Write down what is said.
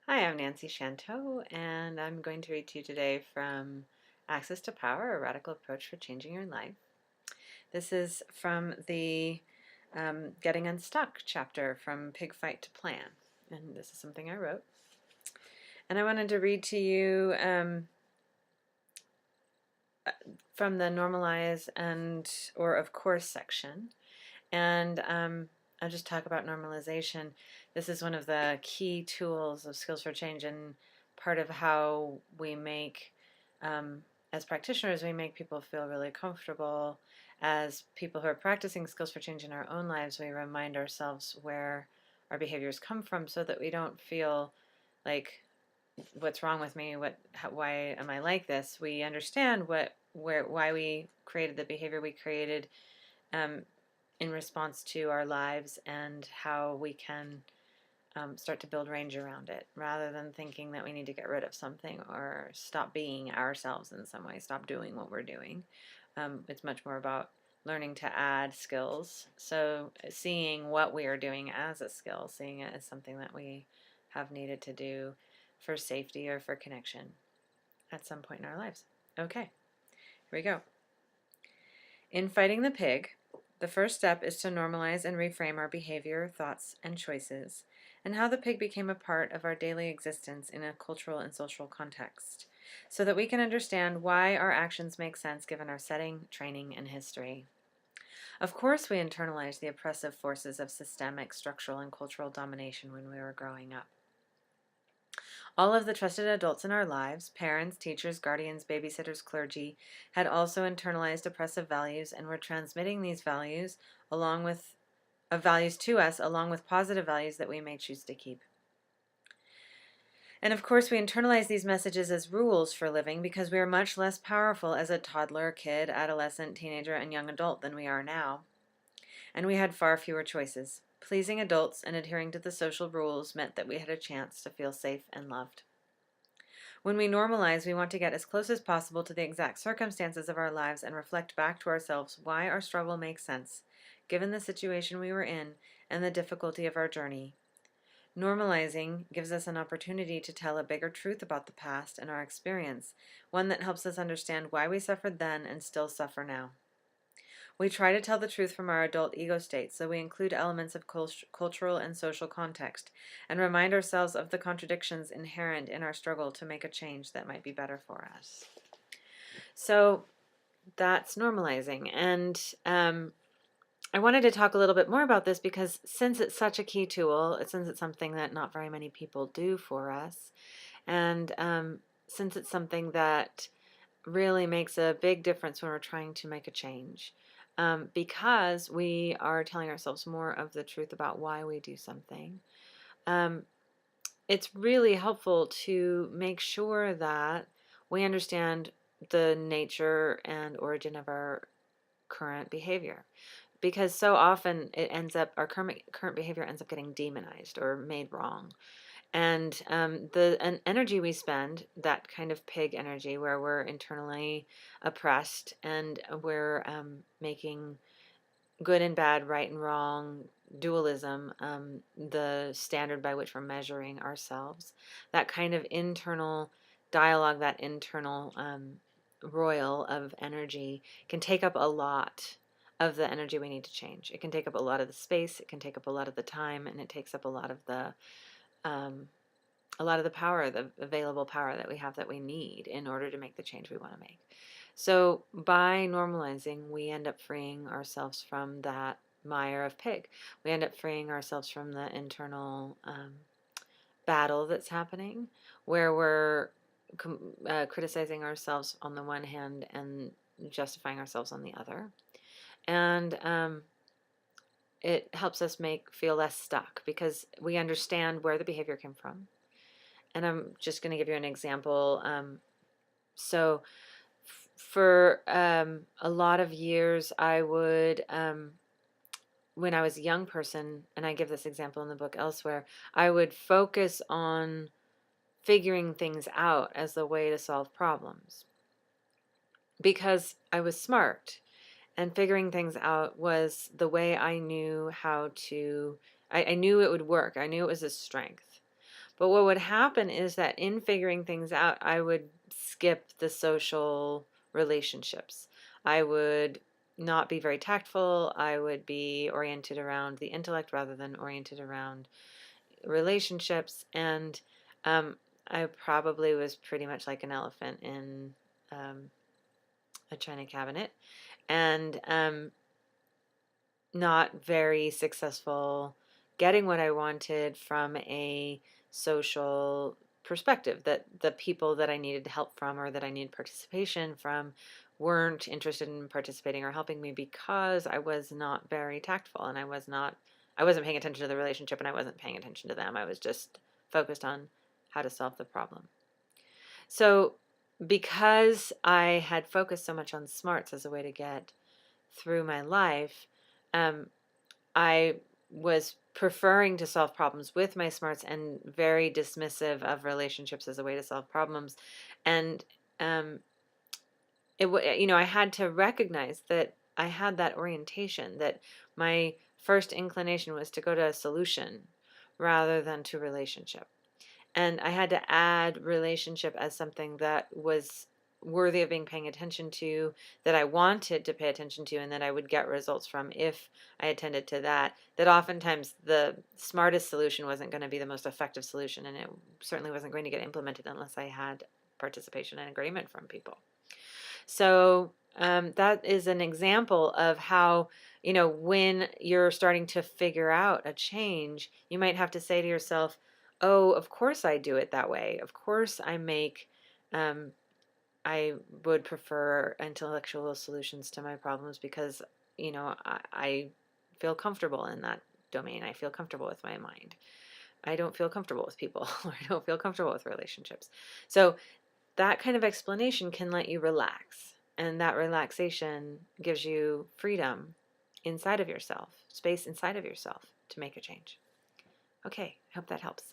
Hi, I'm Nancy Shanto, and I'm going to read to you today from Access to Power, a Radical Approach for Changing Your Life. This is from the Getting Unstuck chapter, From Pig Fight to Plan, and this is something I wrote. And I wanted to read to you from the Normalize and or of course section, and I'll just talk about normalization. This is one of the key tools of Skills for Change, and part of how we make, as practitioners, we make people feel really comfortable. As people who are practicing Skills for Change in our own lives, we remind ourselves where our behaviors come from so that we don't feel like, what's wrong with me? Why am I like this? We understand why we created the behavior we created, um, in response to our lives, and how we can start to build range around it, rather than thinking that we need to get rid of something or stop being ourselves in some way, stop doing what we're doing. It's much more about learning to add skills. So seeing what we are doing as a skill, seeing it as something that we have needed to do for safety or for connection at some point in our lives. Okay, here we go. In fighting the pig, the first step is to normalize and reframe our behavior, thoughts, and choices, and how the pig became a part of our daily existence in a cultural and social context, so that we can understand why our actions make sense given our setting, training, and history. Of course, we internalized the oppressive forces of systemic, structural, and cultural domination when we were growing up. All of the trusted adults in our lives, parents, teachers, guardians, babysitters, clergy, had also internalized oppressive values and were transmitting these values to us, along with positive values that we may choose to keep. And of course, we internalize these messages as rules for living because we are much less powerful as a toddler, kid, adolescent, teenager, and young adult than we are now. And we had far fewer choices. Pleasing adults and adhering to the social rules meant that we had a chance to feel safe and loved. When we normalize, we want to get as close as possible to the exact circumstances of our lives and reflect back to ourselves why our struggle makes sense, given the situation we were in and the difficulty of our journey. Normalizing gives us an opportunity to tell a bigger truth about the past and our experience, one that helps us understand why we suffered then and still suffer now. We try to tell the truth from our adult ego state, so we include elements of cultural and social context and remind ourselves of the contradictions inherent in our struggle to make a change that might be better for us. So that's normalizing. And I wanted to talk a little bit more about this because since it's such a key tool, since it's something that not very many people do for us, and since it's something that really makes a big difference when we're trying to make a change, because we are telling ourselves more of the truth about why we do something. It's really helpful to make sure that we understand the nature and origin of our current behavior, because so often our current behavior ends up getting demonized or made wrong. And the energy we spend, that kind of pig energy where we're internally oppressed and we're making good and bad, right and wrong, dualism, the standard by which we're measuring ourselves, that kind of internal dialogue, that internal roil of energy can take up a lot of the energy we need to change. It can take up a lot of the space, it can take up a lot of the time, and it takes up um, a lot of the power, the available power that we have that we need in order to make the change we want to make. So by normalizing, we end up freeing ourselves from that mire of pig. We end up freeing ourselves from the internal battle that's happening, where we're criticizing ourselves on the one hand and justifying ourselves on the other. And it helps us feel less stuck because we understand where the behavior came from. And I'm just going to give you an example. So for a lot of years, I would, when I was a young person, and I give this example in the book elsewhere, I would focus on figuring things out as the way to solve problems because I was smart, and figuring things out was the way I knew how to, I knew it would work. I knew it was a strength. But what would happen is that in figuring things out, I would skip the social relationships. I would not be very tactful. I would be oriented around the intellect rather than oriented around relationships. And um, I probably was pretty much like an elephant in um, a china cabinet, and not very successful getting what I wanted from a social perspective, that the people that I needed help from or that I needed participation from weren't interested in participating or helping me because I was not very tactful, and I wasn't paying attention to the relationship, and I wasn't paying attention to them. I was just focused on how to solve the problem. So because I had focused so much on smarts as a way to get through my life, um, I was preferring to solve problems with my smarts and very dismissive of relationships as a way to solve problems. And um, I had to recognize that I had that orientation, that my first inclination was to go to a solution rather than to relationship. And I had to add relationship as something that was worthy of being paying attention to, that I wanted to pay attention to, and that I would get results from if I attended to that. That oftentimes the smartest solution wasn't going to be the most effective solution, and it certainly wasn't going to get implemented unless I had participation and agreement from people. So that is an example of how, when you're starting to figure out a change, you might have to say to yourself, oh, of course I do it that way. Of course um, I would prefer intellectual solutions to my problems because, I feel comfortable in that domain. I feel comfortable with my mind. I don't feel comfortable with people, or I don't feel comfortable with relationships. So that kind of explanation can let you relax. And that relaxation gives you freedom inside of yourself, space inside of yourself to make a change. Okay, I hope that helps.